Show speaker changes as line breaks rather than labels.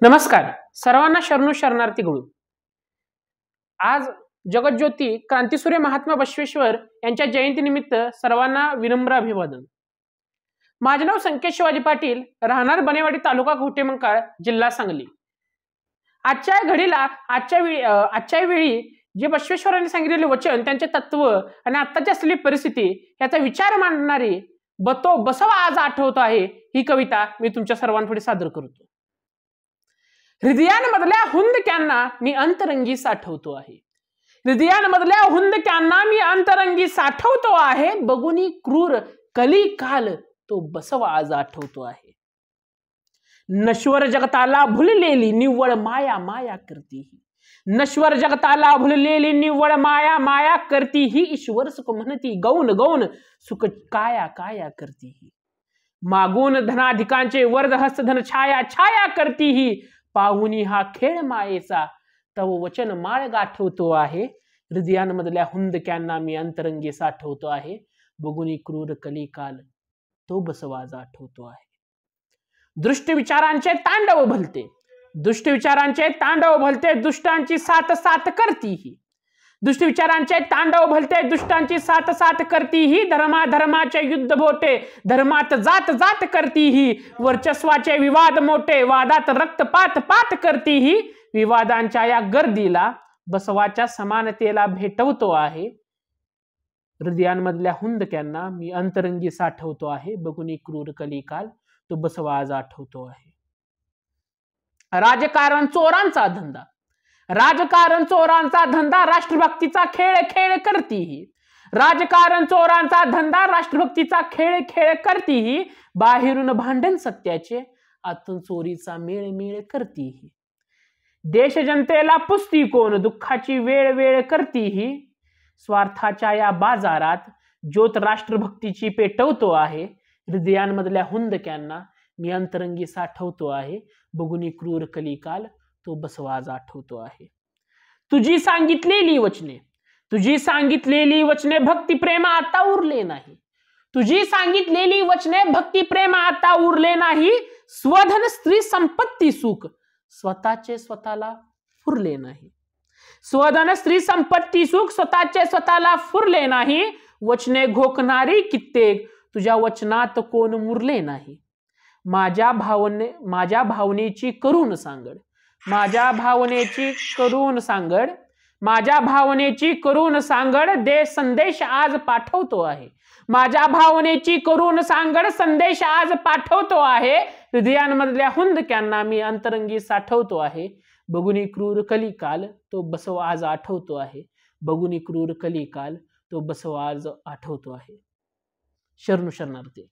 नमस्कार सर्वांना शरणू शरणार्थी गुरु। आज जगज्योती क्रांतीसूर्य महात्मा बसवेश्वर यांच्या जयंतीनिमित्त सर्वांना विनम्र अभिवादन। माझे नाव संकेत शिवाजी पाटील, राहणार बनेवाडी, तालुका कवठेमंकाळ, जिल्हा सांगली। आजच्या वेळी जे बसवेश्वरांनी सांगितलेले वचन, त्यांचे तत्व आणि आत्ताची असलेली परिस्थिती याचा विचार मांडणारी बसवा आज आठवतो आहे ही कविता मी तुमच्या सर्वांपुढे सादर करतो। हृदयांमधल्या हुंदक्यांना मी अंतरंगी साठवतो आहे। हृदयांमधल्या हुंदक्यांना मी अंतरंगी साठवतो आहे। बगुनी क्रूर कली काल तो बसवा आज आठवतो आहे। नश्वर जगताला भुललेली निव्वळ माया माया करती ही। नश्वर जगताला भुललेली निव्वळ माया माया करती ही। ईश्वर सुख म्हणती गौन गौन सुख काया काया करती ही। मागून धनाधिकांचे वर्ध हस्त धन छाया छाया करती ही। पाहुनी हा खेळ मायेचा तव वचन माळ गाठवतो आहे। हृदयांमधल्या हुंदक्यांना मी अंतरंगी साठवतो आहे। बगुनी क्रूर कली काल तो बसवा आज आठवतो आहे। दृष्ट विचारांचे तांडव भलते, दुष्ट विचारांचे तांडव भलते, दुष्टांची साथ साथ करती ही। दुष्ट विचारांचे तांडव भलते, दुष्टांची साथ साथ करती ही। धर्माचे युद्ध भोटे, धर्मात जात जात करती ही। वर्चस्वाचे विवाद मोठे, वादात रक्तपात पात करती ही। विवादांच्या या गर्दीला बसवाच्या समानतेला भेटवतो आहे। हृदयांमधल्या हुंदक्यांना मी अंतरंगी साठवतो आहे। बगुनी क्रूर कली काल तो बसवा आज आठवतो आहे। राजकारण चोरांचा धंदा, राजकारण चोरांचा धंदा, राष्ट्रभक्तीचा खेळ खेळ करती ही। राजकारण चोरांचा धंदा, राष्ट्रभक्तीचा खेळ खेळ करती ही। बाहेरून भांडण सत्याचे, आतून चोरीचा मेळ मेळ करती ही। देश जनतेला पुसती कोण, दुःखाची वेळ वेळ करती ही। स्वार्थाच्या या बाजारात ज्योत राष्ट्रभक्तीची पेटवतो आहे। हृदयांमधल्या हुंदक्यांना मी अंतरंगी साठवतो आहे। बगुनी क्रूर कली काल तो बसवा आज आठवतो आहे। तुझी सांगितलेली वचने, तुझी सांगितलेली वचने भक्ती प्रेम आता उरले नाही। तुझी सांगितलेली वचने भक्ती प्रेम आता उरले नाही। स्वधन स्त्री संपत्ती सुख स्वतःचे स्वतःला फुरले नाही। स्वधन स्त्री संपत्ती सुख स्वतःचे स्वतःला फुरले नाही। वचने घोकणारी कित्येक तुझ्या वचनात कोण मुरले नाही। माझ्या भावनेची करून सांगड, माझ्या भावनेची करून सांगड, माझ्या भावनेची करून सांगड, दे संदेश आज पाठवतो आहे। माझ्या भावनेची करून सांगड, संदेश आज पाठवतो आहे। हृदयांमधल्या हुंदक्यांना मी अंतरंगी साठवतो आहे। बगुनी क्रूर कली काल तो बसवा आज आठवतो आहे। बगुनी क्रूर कली काल तो बसवा आज आठवतो आहे। शरणू शरणार्थी।